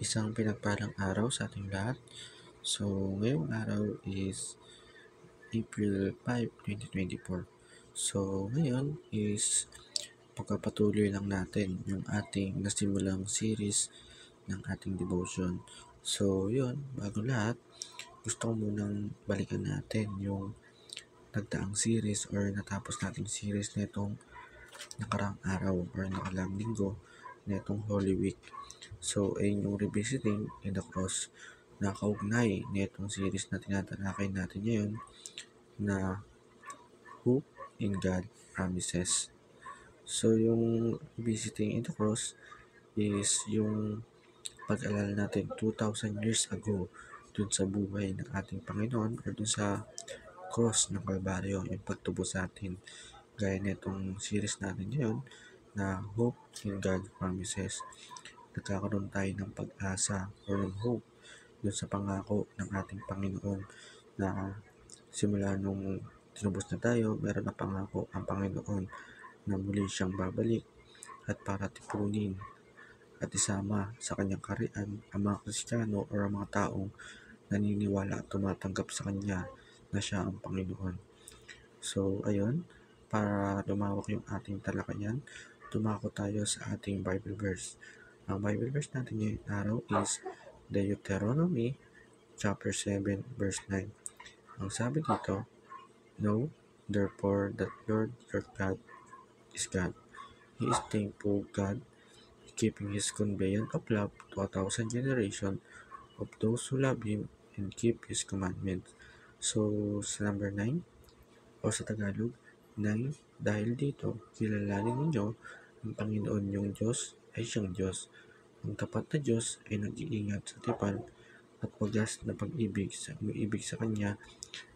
Isang pinagpalang araw sa ating lahat. So, ngayong araw is April 5, 2024. So, ngayon is pagpapatuloy lang natin yung ating nasimulang series ng ating devotion. So, yun, bago lahat, gusto ko munang balikan natin yung nagdaang series or natapos nating series nitong nakaraang araw or nakaraang linggo nitong Holy Week. So, ayun yung revisiting in the cross na kaugnay nitong series na tinatalakay natin ngayon na Hope in God Promises. So, yung revisiting in the cross is yung pag-alala natin 2,000 years ago dun sa buhay ng ating Panginoon or dun sa cross ng Kalbaryo, yung pagtubo sa atin. Gaya nitong series natin ngayon na Hope in God Promises. Nagkakaroon tayo ng pag-asa or ng hope dun sa pangako ng ating Panginoon na simula nung tinubos na tayo, meron na pangako ang Panginoon na muli siyang babalik at para tipunin at isama sa kanyang kaharian ang mga Kristiyano o ang mga taong naniniwala at tumatanggap sa kanya na siya ang Panginoon. So, ayun, para lumawak yung ating talakayan, tumako tayo sa ating Bible verse. Ang Bible verse natin ngayong araw is Deuteronomy chapter 7 verse 9. Ang sabi dito, "Know therefore that Lord your God is God. He is thankful God, keeping His covenant of love to 1,000 generations of those who love Him and keep His commandments." So, sa number 9, o sa Tagalog, 9, dahil dito, kilalanin ninyo ang Panginoon yung Diyos ay siyang Diyos. Ang tapat na Diyos ay nag-iingat sa tipan at wagas na pag-ibig sa umiibig sa Kanya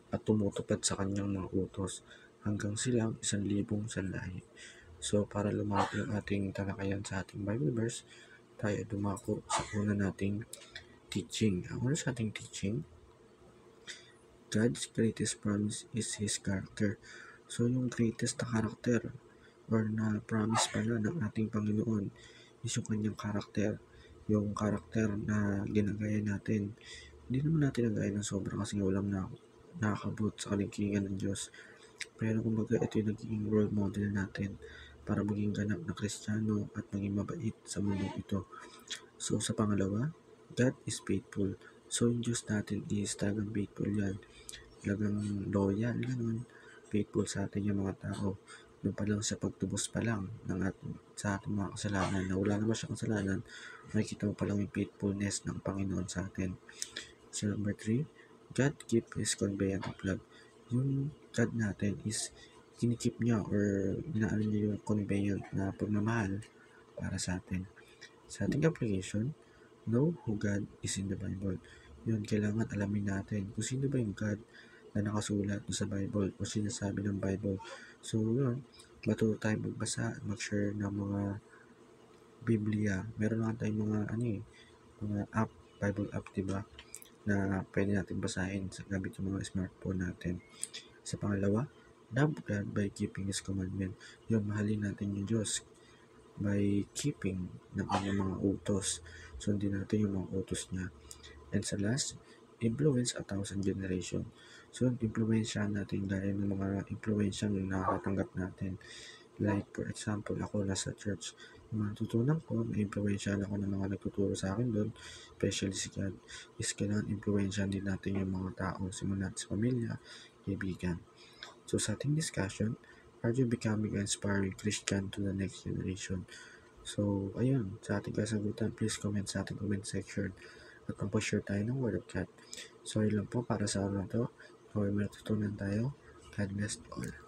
at tumutupad sa Kanyang mga utos hanggang silang 1,000 sanlahi. So, para lumawak yung ating talakayan sa ating Bible verse, tayo dumako sa una nating teaching. Ang una sa ating teaching, God's greatest promise is His character. So, yung greatest na character or na promise pala ng ating Panginoon is yung kanyang character. Yung character na ginagaya natin. Hindi naman natin nagaya ng sobra kasi walang nakakabot sa kalingkingan ng Diyos. Pero kumbaga ito yung naging role model natin para maging ganap na Kristiyano at maging mabait sa mundo ito. So, sa pangalawa, God is faithful. So, yung Diyos natin is talagang faithful yan. Talagang loyal, ganun. Faithful sa atin yung mga tao. Doon pa lang sa pagtubos pa lang sa ating mga kasalanan na wala naman siyang kasalanan, makikita mo pa lang yung faithfulness ng Panginoon sa atin. So, number 3, God keep His covenant of love. Yung God natin is kinikip niya or inaano niya yung covenant na pagmamahal para sa atin. Sa ating application, know who God is in the Bible. Yun, kailangan alamin natin kung sino ba yung God na nakasulat sa Bible o sinasabi ng Bible. So, yun, matuto tayo magbasa at mag-share ng mga Biblia. Meron nga tayong mga, mga app, Bible app, diba? Na pwede natin basahin sa gamit ng mga smartphone natin. Sa pangalawa, love God by keeping His commandment. Yun, mahalin natin yung Diyos by keeping ng kanyang mga utos. Sundin natin yung mga utos niya. And sa last, influence 1,000 generation. So, influensyahan natin gaya ng mga influensyang nakakatanggap natin. Like, for example, ako nasa church. Yung mga tutunan ko, na-influensyahan ako ng mga nagtuturo sa akin doon, especially si God, is kailangan influensyahan din natin yung mga tao, simula sa pamilya, kaibigan. So, sa ating discussion, are you becoming an inspiring Christian to the next generation? So, ayun, sa ating kasagutan, please comment sa ating comment section at mag-share tayo ng Word of God. So, yun lang po para sa araw na to. Kung may matutunan tayo, God bless all.